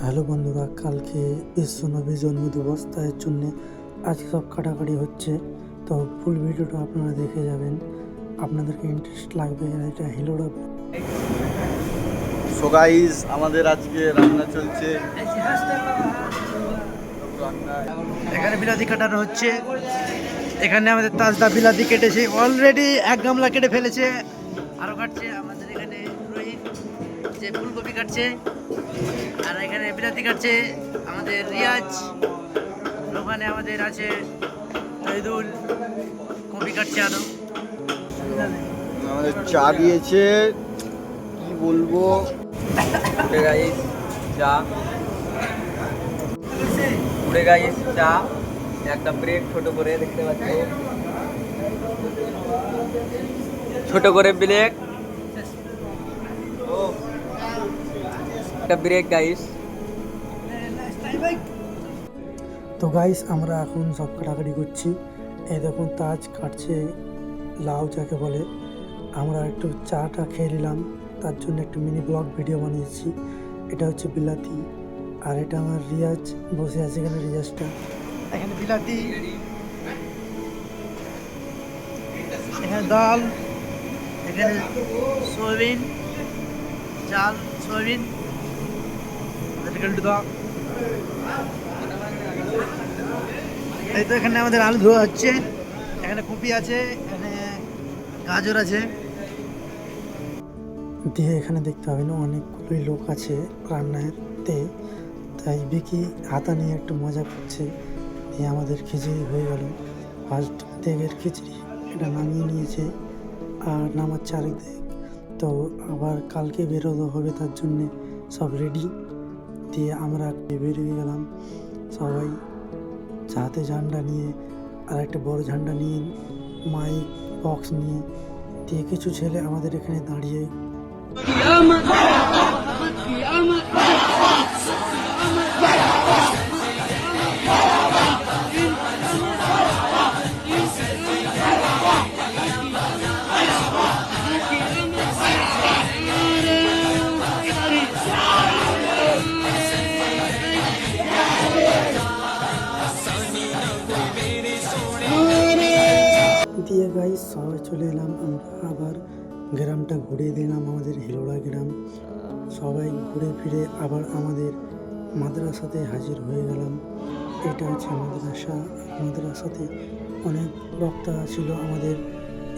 Hello বন্ধুরা, কালকে বিশ্বনবী জন্মদিবস, তার জন্যে আজকে সব কাটাকাটি হচ্ছে। তো ফুল ভিডিওটা আপনারা দেখে যাবেন, আপনাদেরকে ইন্টারেস্ট লাগবে। এটা হিলোরা। সো গাইস, আমাদের আজকে রান্না চলছে। এখানে বিলাতি কাটানো হচ্ছে। এখানে আমাদের তাজদা বিলাতি কেটেছে, অলরেডি এক গামলা কেটে ফেলেছে, আরও কাটছে। আমাদের এখানে রোহিত যে ফুলকপি কাটছে, আর এখানে বিলাতি কাটছে আমাদের রিয়াজ। ওখানে আমাদের আছে শহীদুল, কপি কাটছে আরো। আমাদের চা দিয়েছে, কি বলবো। গাইস চা, পুরে গাইস চা, একটা ব্রেক ছোট করে দেখতে পাচ্ছ, ছোট করে ব্রেক, একটা ব্রেক গাইস। তো গাইস, আমরা এখন সব কাটাকাটি করছি। এই দেখুন, তাজ কাটছে লাউ, যাকে বলে। আমরা একটু চাটা খেয়ে নিলাম, তার জন্য একটু মিনি ব্লগ ভিডিও বানিয়েছি। এটা হচ্ছে বিলাতি, আর এটা আমার রিয়াজ বসে আছে। এখানে রিয়াজটা, এখানে বিলাতি, এখানে ডাল, এখানে সয়াবিন, চাল সয়াবিন, এই তো এখানে আমাদের আলু ধোয়া হচ্ছে। এখানে কপি আছে, এখানে গাজর আছে। দিয়ে এখানে দেখতে হবে না, অনেকগুলোই লোক আছে রান্নাতে। তাই বিকি হাতা নিয়ে একটু মজা করছে। দিয়ে আমাদের খিচুড়ি হয়ে গেল, ফার্স্ট দিকের খিচুড়ি। এটা নামিয়ে নিয়েছে আর নামাচ্ছে আরেকদিক। তো আবার কালকে বেরোতে হবে, তার জন্যে সব রেডি। দিয়ে আমরা বেরিয়ে গেলাম সবাই, হাতে ঝান্ডা নিয়ে, আর একটা বড় ঝান্ডা নিয়ে, মাইক বক্স নিয়ে। দিয়ে কিছু ছেলে আমাদের এখানে দাঁড়িয়ে দিয়ে গাইস সবাই চলে এলাম। আমরা আবার গ্রামটা ঘুরে দিলাম, আমাদের হিলোড়া গ্রাম। সবাই ঘুরে ফিরে আবার আমাদের মাদ্রাসাতে হাজির হয়ে গেলাম। এটা হচ্ছে মাদ্রাসা। মাদ্রাসাতে অনেক বক্তা ছিল আমাদের।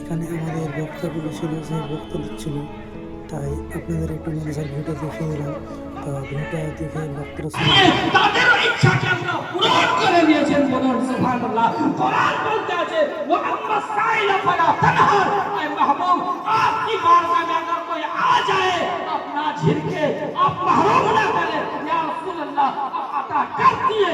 এখানে আমাদের বক্তাগুলো ছিল, সেই বক্তা দিচ্ছিল। তাই আপনাদের একটু মাদ্রাসার ভিডিও দেখিয়ে দিলাম। তো ভিডিওটা দেখে বক্তারা তাদেরও ইচ্ছাকে আমরা পূরণ করে নিয়েছেন। বলুন সুবহানাল্লাহ। কোরআন বলতে আছে মুহাম্মদ সাইলা ফালা তানহার, এ মাহবুব आपकी बारगाह में अगर कोई आ जाए अपना झिड़के आप महरूम ना करें, या रसूल अल्लाह आप अता कर दिए।